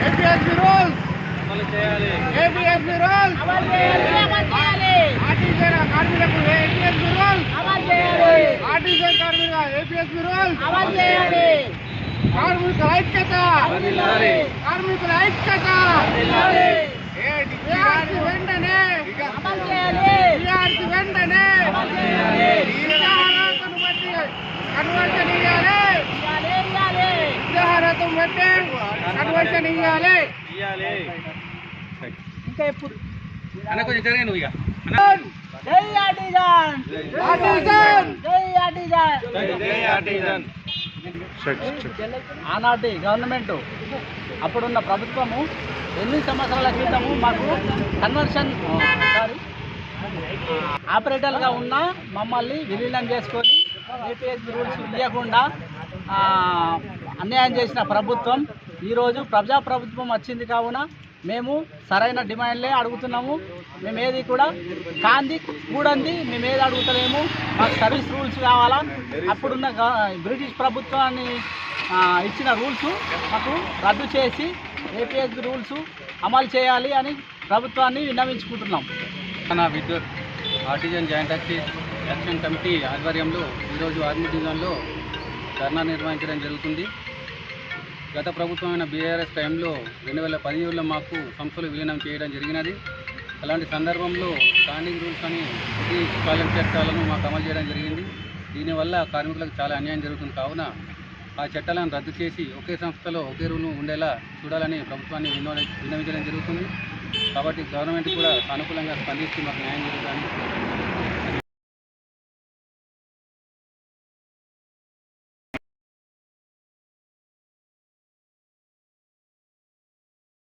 APSP rules అమలు చేయాలి. APSP rules అమలు చేయాలి. ఆర్టీసీ కార్మికులకు ఏపీఎస్పీ రూల్స్ అమలు చేయాలి. ఆర్టీసీ కార్మికుల ఏపీఎస్పీ రూల్స్ అమలు చేయాలి. కార్మికుల ఐక్యత, కార్మికుల ఐక్యత వెంటనే అమలు చేయాలి. వెంటనే కన్వర్షన్ ఇవ్వాలి. ఉదాహరణం బట్టి కన్వర్షన్ ఇవ్వాలి. ఇంకా ఎప్పుడు అన్న కొంచెం జరిగా నువ్వు ఇక జై ఆర్టిజన్, జై ఆర్టిజన్, జై ఆర్టిజన్. ఆనాటి గవర్నమెంట్ అప్పుడున్న ప్రభుత్వము 8 సంవత్సరాల క్రితము మాకు కన్వర్షన్ ఆపరేటర్గా ఉన్న మమ్మల్ని విలీనం చేసుకొని ఏపీఎస్పీ రూల్స్ ఇవ్వకుండా అన్యాయం చేసిన ప్రభుత్వం ఈరోజు ప్రజాప్రభుత్వం వచ్చింది కావున మేము సరైన డిమాండ్లే అడుగుతున్నాము. మేము ఏది కూడా కాంది కూడంది మేము ఏది అడుగుతలేము. మాకు సర్వీస్ రూల్స్ కావాలా. అప్పుడున్న బ్రిటిష్ ప్రభుత్వాన్ని ఇచ్చిన రూల్స్ మాకు రద్దు చేసి ఏపీఎస్పీ రూల్స్ అమలు చేయాలి అని ప్రభుత్వాన్ని విన్నవించుకుంటున్నాం. తెలంగాణ విద్యుత్ ఆర్టిజన్ జాయింట్ యాక్షన్ కమిటీ ఆధ్వర్యంలో ఈరోజు ఆర్మీ డివిజన్లో ధర్నా నిర్వహించడం జరుగుతుంది. గత ప్రభుత్వమైన బీఆర్ఎస్ టైంలో 2017లో మాకు సంస్థలు విలీనం చేయడం జరిగినది. అలాంటి సందర్భంలో స్టాండింగ్ రూల్స్ అని ప్రతి కాలం చట్టాలను మాకు అమలు చేయడం జరిగింది. దీనివల్ల కార్మికులకు చాలా అన్యాయం జరుగుతుంది. కావున ఆ చట్టాలను రద్దు చేసి ఒకే సంస్థలో ఒకే రూల్ ఉండేలా చూడాలని ప్రభుత్వాన్ని విన్నవించడం జరుగుతుంది. కాబట్టి గవర్నమెంట్ కూడా సానుకూలంగా స్పందిస్తూ మాకు న్యాయం జరుగుతుంది.